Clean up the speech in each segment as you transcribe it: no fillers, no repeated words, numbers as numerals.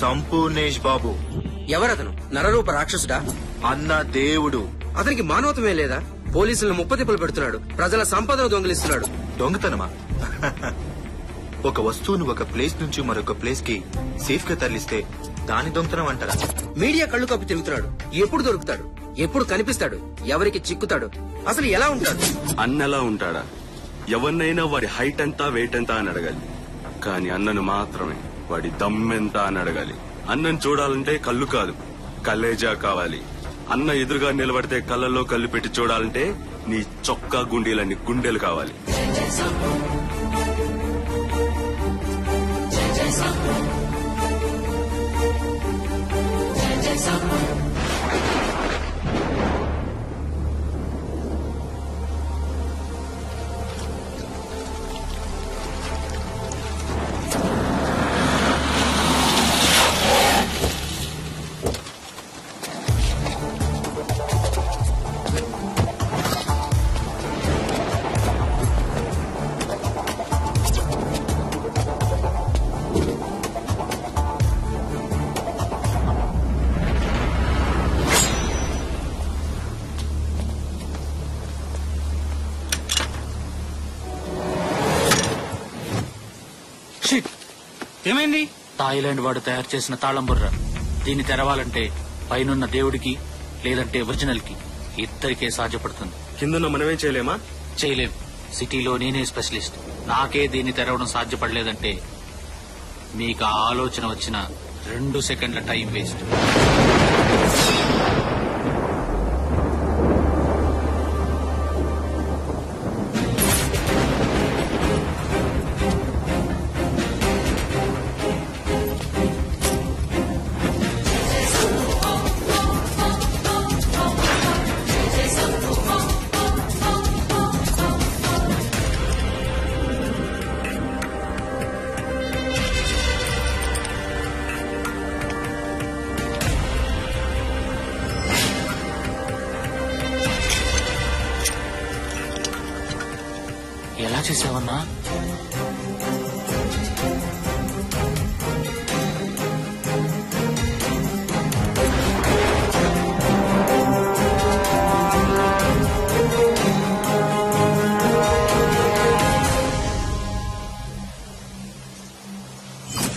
సంపూర్ణేష్ బాబు. ఎవరతను? నరరూప రాక్షసుడా? అన్న దేవుడు. అతనికి మానవతమే లేదా? పోలీసులను ముప్పతిప్పులు పెడుతున్నాడు, ప్రజల సంపదను దొంగిలిస్తున్నాడు. దొంగతనమా? ఒక వస్తువును ఒక ప్లేస్ నుంచి మరొక ప్లేస్ కి సేఫ్ గా తరలిస్తే దాని దొంగతనం అంటారా? మీడియా కళ్ళు కప్పి తిరుగుతున్నాడు. ఎప్పుడు దొరుకుతాడు? ఎప్పుడు కనిపిస్తాడు? ఎవరికి చిక్కుతాడు? అసలు ఎలా ఉంటాడు? అన్నలా ఉంటాడా? ఎవరినైనా వాడి హైట్ ఎంత వెయిట్ ఎంత అని అడగాలి, కానీ అన్నను మాత్రమే వాడి దమ్మెంత అని అడగాలి. అన్నను చూడాలంటే కళ్ళు కాదు, కలేజా కావాలి. అన్న ఎదురుగా నిలబడితే కళ్ళల్లో కళ్ళు పెట్టి చూడాలంటే నీ చొక్కా గుండీలన్నీ గుండెలు కావాలి. ఏమైంది? థాయిలాండ్ వాడు తయారు చేసిన తాళం బుర్ర. దీన్ని తెరవాలంటే పైనున్న దేవుడికి లేదంటే ఒరిజినల్ కి ఇద్దరికే సాధ్యపడుతుంది. కిందన్న మనమేం చేయలేమా? చేయలేం. సిటీలో నేనే స్పెషలిస్ట్. నాకే దీన్ని తెరవడం సాధ్యపడలేదంటే మీకు ఆ ఆలోచన వచ్చిన 2 సెకండ్ల టైం వేస్ట్. ఎలా చేసావన్నా?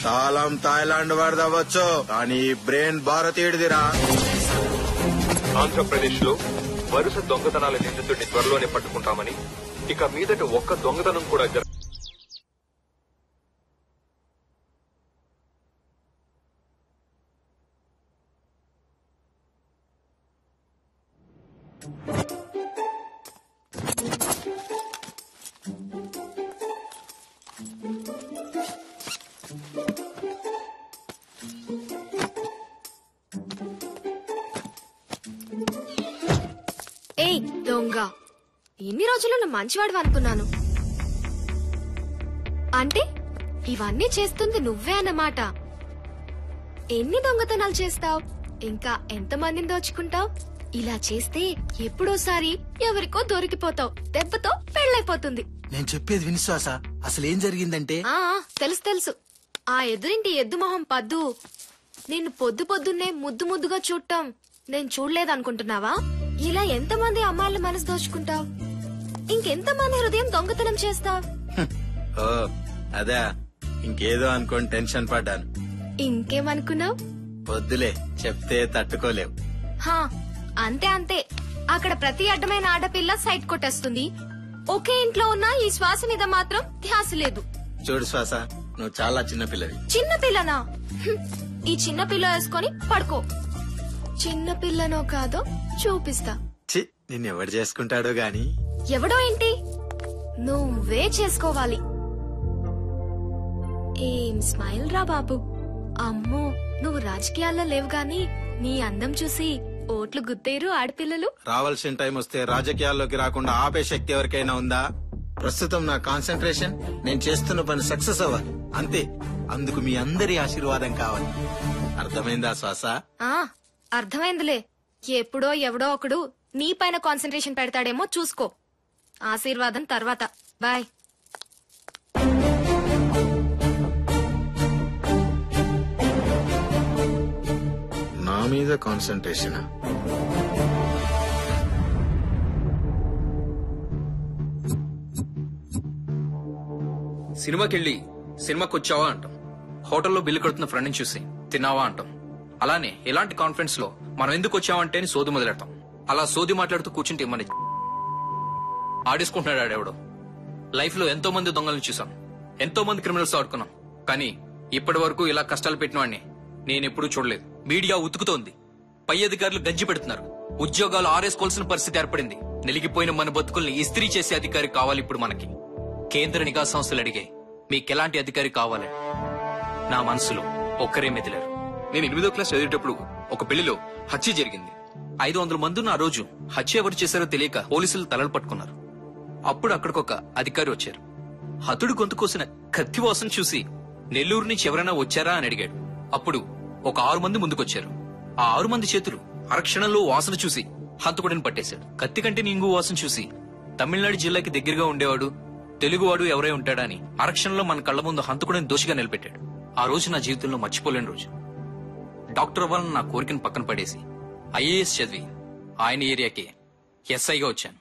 తాళం థాయిలాండ్ వాడదవచ్చు, కానీ బ్రెయిన్ భారతీయుడిదిరా. ఆంధ్రప్రదేశ్ లో వరుస దొంగతనాల నిందితుడిని త్వరలోనే పట్టుకుంటామని, ఇక మీదట ఒక్క దొంగతనం కూడా ఏయ్ దొంగ, ఇన్ని రోజులు నువ్వు మంచివాడు అనుకున్నాను. అంటే ఇవన్నీ చేస్తుంది నువ్వే అన్నమాట. ఎన్ని దొంగతనాలు చేస్తావు? ఇంకా ఎంతమందిని దోచుకుంటావు? ఇలా చేస్తే ఎప్పుడోసారి ఎవరికో దొరికిపోతావు. దెబ్బతో పెళ్ళైపోతుంది. నేను చెప్పేది విశ్వాస. అసలు ఏం జరిగిందంటే తెలుసు తెలుసు. ఆ ఎదురింటి ఎద్దు మొహం పద్దు నిన్ను పొద్దున్నే ముద్దు ముద్దుగా చూడటం నేను చూడలేదనుకుంటున్నావా? ఇలా ఎంతమంది అమ్మాయిల మనసు దోచుకుంటావు? ఇంకెంతమంది హృదయం దొంగతనం చేస్తావు? ఓ అదే, ఇంకేదో అనుకోని టెన్షన్ పడ్డాను. ఇంకేమనుకున్నావు? వద్దులే, చెప్తే తట్టుకోలేవు. అంతే అంతే. అక్కడ ప్రతి అడ్డమైన ఆడపిల్ల సైట్ కొట్టేస్తుంది. ఒకే ఇంట్లో ఉన్న ఈ శ్వాస మీద మాత్రం ధ్యాస లేదు. చూడు శ్వాస, నువ్వు చాలా చిన్నపిల్లవి. చిన్నపిల్లనా? ఈ చిన్న పిల్ల వేసుకొని పడుకో. చిన్న పిల్లనో కాదో చూపిస్తా. నిన్నెవడు చేసుకుంటాడో గాని. ఎవడో ఏంటి, నువ్వే చేసుకోవాలి. ఏం స్మైల్ రా బాబు. అమ్మో, నువ్వు రాజకీయాల్లో లేవు గాని నీ అందం చూసి ఓట్లు గుద్దేరు ఆడపిల్లలు. రావాల్సిన టైం వస్తే రాజకీయాల్లోకి రాకుండా ఆపే శక్తి ఎవరికైనా ఉందా? ప్రస్తుతం నా కాన్సన్ట్రేషన్ నేను చేస్తున్న పని సక్సెస్ అవ్వాలి అంతే. అందుకు మీ అందరి ఆశీర్వాదం కావాలి. అర్థమైందా శ్వాస? అర్థమైందిలే. ఎప్పుడో ఎవడో ఒకడు నీ పైన కాన్సన్ట్రేషన్ పెడతాడేమో చూసుకో. ఆశీర్వాదం తర్వాత. బాయ్. మీద కాన్సన్ట్రేషన్. సినిమాకెళ్ళి సినిమాకి వచ్చావా అంటాం, హోటల్లో బిల్లు కడుతున్న ఫ్రెండ్ని చూసి తిన్నావా అంటాం. అలానే ఇలాంటి కాన్ఫరెన్స్ లో మనం ఎందుకు వచ్చామంటే అని సోది మొదలెడతాం. అలా సోది మాట్లాడుతూ కూర్చుంటే మన ఆడేసుకుంటున్నాడు ఆడెవడో. లైఫ్ లో ఎంతో మంది దొంగలను చూసాం, ఎంతో మంది క్రిమినల్స్ ఆడుకున్నాం, కానీ ఇప్పటి వరకు ఇలా కష్టాలు పెట్టిన వాడిని నేనెప్పుడూ చూడలేదు. మీడియా ఉతుకుతోంది, పై అధికారులు గంజి పెడుతున్నారు, ఉద్యోగాలు ఆరేసుకోవాల్సిన పరిస్థితి ఏర్పడింది. నిలిగిపోయిన మన బతుకుల్ని ఇస్త్రీ చేసే అధికారి కావాలి ఇప్పుడు మనకి. కేంద్ర నిఘా సంస్థలు అడిగాయి, మీకెలాంటి అధికారి కావాలి? నా మనసులో ఒక్కరే మెదిలారు. నేను 8వ క్లాస్ చదివేటప్పుడు ఒక పెళ్లిలో హత్య జరిగింది. 500 మంది ఉన్న ఆ రోజు హత్య ఎవరు చేశారో తెలియక పోలీసులు తలలు పట్టుకున్నారు. అప్పుడు అక్కడికొక అధికారి వచ్చారు. హతుడు గొంతు కోసిన కత్తి వాసన చూసి నెల్లూరు నుంచి ఎవరైనా వచ్చారా అని అడిగాడు. అప్పుడు ఒక 6 మంది ముందుకొచ్చారు. ఆ 6 మంది చేతులు అరక్షణంలో వాసన చూసి హంతకుడిని పట్టేశాడు. కత్తి కంటే నింగు వాసన చూసి తమిళనాడు జిల్లాకి దగ్గరగా ఉండేవాడు తెలుగువాడు ఎవరై ఉంటాడా అని అరక్షణంలో మన కళ్ల ముందు హంతకుడిని దోషిగా నిలబెట్టాడు. ఆ రోజు నా జీవితంలో మర్చిపోలేని రోజు. డాక్టర్ అవ్వాలని నా కోరికను పక్కన పడేసి ఐఏఎస్ చదివి ఆయన ఏరియాకి ఎస్ఐగా వచ్చాను.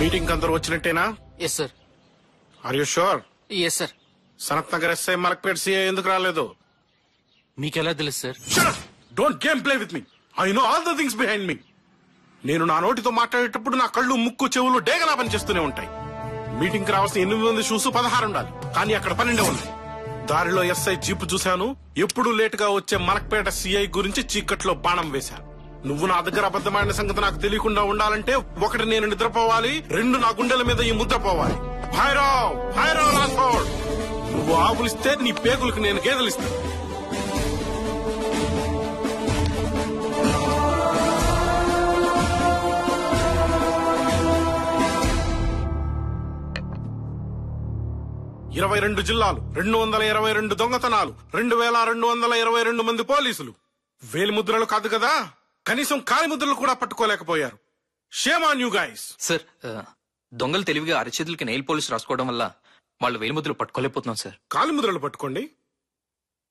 మీటింగ్ అందరూ వచ్చినట్టేనా? Yes sir. Are you sure? Yes sir. Sanath Nagar SI Malakpet CI ఎందుకు రాలేదు? మీకెలా తెలుసు sir? Don't game play with me. I know all the things behind me. నేను నా నోటితో మాట్లాడేటప్పుడు నా కళ్ళు ముక్కు చెవులు డేగలా పనిచేస్తూనే ఉంటాయి. మీటింగ్ కి రావాల్సిన 8 మంది షూస్ 16 ఉండాలి, కానీ అక్కడ 12 ఉన్నాయి. దారిలో ఎస్ఐ జీప్ చూశాను. ఎప్పుడు లేట్ గా వచ్చే మలక్పేట సిఐ గురించి చీకట్లో బాణం వేశాను. నువ్వు నా దగ్గర అబద్ధమైన సంగతి నాకు తెలియకుండా ఉండాలంటే 1 నేను నిద్రపోవాలి, 2 నా గుండెల మీద ఈ ముద్ర పోవాలి. భైరవ్ భైరవ్ రాథోడ్, నువ్వు ఆవులిస్తే నీ పేగులకు నేను గేదెలిస్తాను. ఇరవై 22 జిల్లాలు, 222 దొంగతనాలు, 2222 మంది పోలీసులు. వేలి ముద్రలు కాదు కదా, కనీసం కాలి ముద్రలు కూడా పట్టుకోలేకపోయారు. Shame on you guys. Sir, దొంగలు తెలివిగా అరచేతులకి నెయిల్ పాలిష్ రాసుకోవడం వల్ల వాళ్ళు వేలిముద్రలు పట్టుకోలేకపోతున్నాం సార్. కాలి ముద్రలు పట్టుకోండి,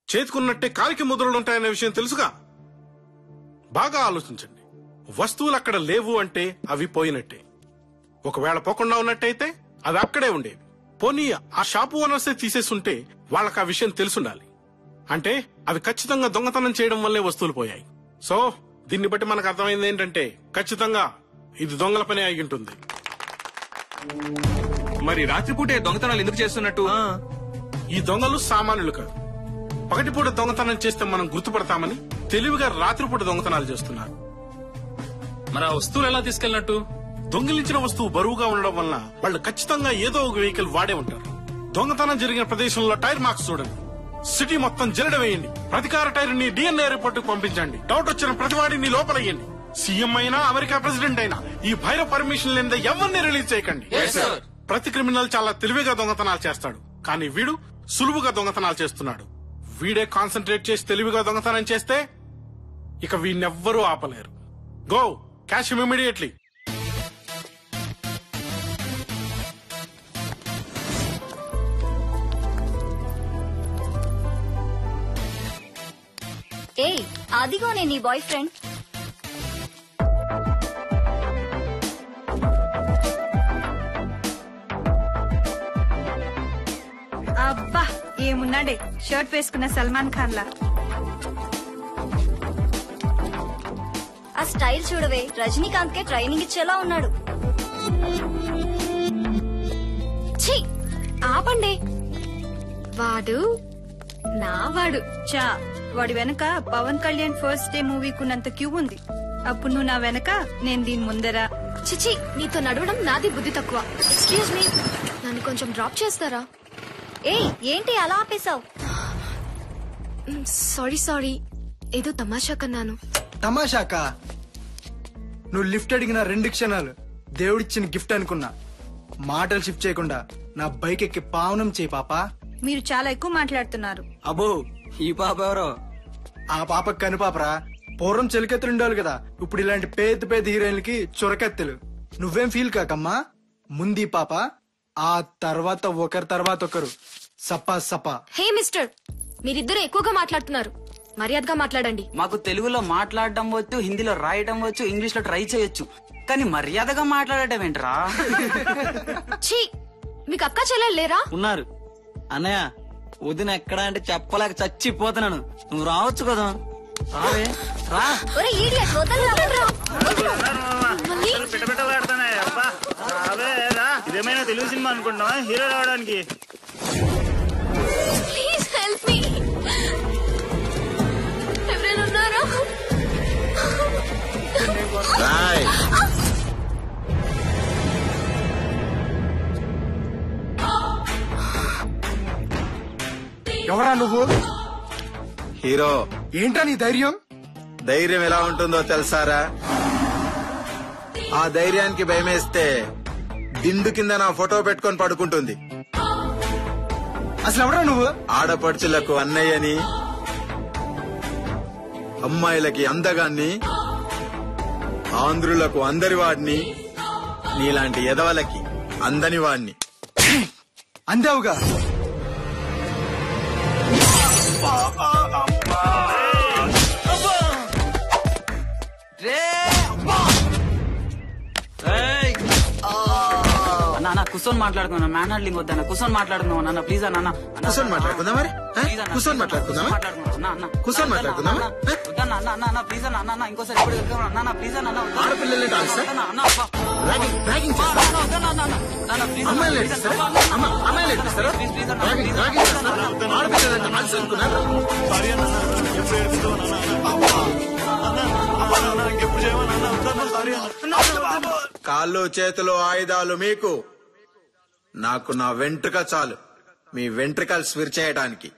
చేతుకున్నట్టే కాలికి ముద్రలు ఉంటాయనే విషయం తెలుసుగా. బాగా ఆలోచించండి. వస్తువులు అక్కడ లేవు అంటే అవి పోయినట్టే. ఒకవేళ పోకుండా ఉన్నట్టయితే అవి అక్కడే ఉండేవి. పోనీ ఆ షాపు ఓనర్సే తీసేస్తుంటే వాళ్ళకి ఆ విషయం తెలుసుండాలి. అంటే అవి ఖచ్చితంగా దొంగతనం చేయడం వల్లే వస్తువులు పోయాయి. సో దీన్ని బట్టి మనకు అర్థమైంది ఏంటంటే ఖచ్చితంగా ఇది దొంగల పని అయి ఉంటుంది. మరి రాత్రిపూటే దొంగతనాలు ఎందుకు చేస్తున్నట్టు? ఈ దొంగలు సామాన్యులు కాదు. పగటిపూట దొంగతనం చేస్తే మనం గుర్తుపడతామని తెలివిగా రాత్రిపూట దొంగతనాలు చేస్తున్నారు. మరి ఆ వస్తువులు ఎలా తీసుకెళ్ళినట్టు? దొంగిలించిన వస్తువు బరువుగా ఉండడం వల్ల వాళ్ళు ఖచ్చితంగా ఏదో ఒక వెహికల్ వాడే ఉంటారు. దొంగతనం జరిగిన ప్రదేశంలో టైర్ మార్క్స్ చూడండి. సిటీ మొత్తం జల్లెడ వేయండి. ప్రతికార టైర్ ని DNA రిపోర్ట్ పంపించండి. డౌట్ వచ్చిన ప్రతివాడిని లోపలయ్యండి. సీఎం అయినా అమెరికా ప్రెసిడెంట్ అయినా ఈ భైరవ్ పర్మిషన్ లేనిదే ఎవరిని రిలీజ్ చేయకండి. ప్రతి క్రిమినల్ చాలా తెలివిగా దొంగతనాలు చేస్తాడు, కానీ వీడు సులువుగా దొంగతనాలు చేస్తున్నాడు. వీడే కాన్సన్ట్రేట్ చేసి తెలివిగా దొంగతనం చేస్తే ఇక వీణెవ్వరూ ఆపలేరు. Go cash him immediately. ఏయ్, అదిగోనే నీ బాయ్ ఫ్రెండ్. అబ్బా ఏమున్నాడే, షర్ట్ వేసుకున్న సల్మాన్ ఖాన్ లా. ఆ స్టైల్ చూడవే, రజనీకాంత్ కే ట్రైనింగ్ ఇచ్చేలా ఉన్నాడు. ఛీ, ఆపండి. వాడు నావాడు. చా, వాడి వెనక పవన్ కళ్యాణ్ ఫస్ట్ డే మూవీకున్నంత క్యూ ఉంది. అప్పుడు నువ్వు నా వెనక, నేను దీని ముందరా. చిచి, నీతో నడవడం నాది బుద్ధి తక్కువ. ఎక్స్క్యూజ్ మీ, నన్ను కొంచెం డ్రాప్ చేస్తారా? ఏయ్, ఏంటి అలా ఆపేశావు? సారీ ఏదో తమాషా కన్నాను. తమాషాకా? నువ్వు లిఫ్ట్ అడిగిన 2 క్షణాలు దేవుడిచ్చిన గిఫ్ట్ అనుకున్నా. మాటలు షిఫ్ట్ చేయకుండా నా బైక్ ఎక్కి పావనం చేయి పాపా. మీరు చాలా ఎక్కువ మాట్లాడుతున్నారు. అబ్బో ఈ పాప ఎవరో? ఆ పాప కనుపాపరా. పూర్వం చెలికెత్తులు ఉండేవాళ్ళు కదా, ఇప్పుడు ఇలాంటి పెద్ద పెద్ద హీరోయిన్లకి చురకెత్తులు. నువ్వేం ఫీల్ కాకమ్మా. ముందు ఈ పాప, ఆ తర్వాత ఒకరి తర్వాత ఒకరు. Supper supper. హే మిస్టర్, మీరిద్దరు ఎక్కువగా మాట్లాడుతున్నారు. మర్యాదగా మాట్లాడండి. మాకు తెలుగులో మాట్లాడడం వచ్చు, హిందీలో రాయడం వచ్చు, ఇంగ్లీష్ లో ట్రై చేయొచ్చు, కానీ మర్యాదగా మాట్లాడటం ఏంట్రా? ఛీ, మీకు అక్క చెల్లెలు లేరా? ఉన్నారు. అన్నయ్య వదిన ఎక్కడా అంటే చెప్పలేక చచ్చిపోతున్నాను. నువ్వు రావచ్చు కదా, రావే రా. ఒరే idiot, వదలరా. మళ్ళీ? ఇదేమైనా తెలుగు సినిమా అనుకుంటున్నావా హీరో రావడానికి? Please help me. ఎవరైనా ఉన్నారా? రాయ్. ఎవరా నువ్వు? హీరో. ఏంటా నీ ధైర్యం? ధైర్యం ఎలా ఉంటుందో తెలుసారా? ఆ ధైర్యానికి భయమేస్తే దిండు కింద నా ఫోటో పెట్టుకొని పడుకుంటుంది. అసలు ఎవరా నువ్వు? ఆడపడుచులకు అన్నయ్యని, అమ్మాయిలకి అందగాన్ని, ఆంధ్రులకు అందరివాడిని, నీలాంటి ఎదవలకి అందని వాడిని. అందావుగా. అన్న కూర్చొని మాట్లాడుకున్నా. మ్యాన్ హ్యాండ్లింగ్ వద్దన్న, కూర్చొని మాట్లాడుకుందాం అన్న. ప్లీజ్ అన్న. కూర్చొని మాట్లాడుకుందాం. మరి కూర్చొని మాట్లాడుకుందామా? కూర్చొని మాట్లాడుకుందామా? ప్లీజ్ అన్న, ఇంకోసారి ఎప్పుడు ప్లీజ్ అన్న. ఆడపిల్లలే డాన్స్ ర్యాగింగ్ చేస్తారా? అమ్మాయిలు నేర్పిస్తారా? అమ్మాయిలు నేర్పిస్తారా? ర్యాగింగ్ చేస్తారా? ఆడపిల్లలంటే డాన్స్ అనుకున్నారా? కాళ్ళు చేతులు ఆయుధాలు మీకు, నాకు నా వెంట్రుక చాలు మీ వెంట్రుకలు స్విర్ చేయడానికి.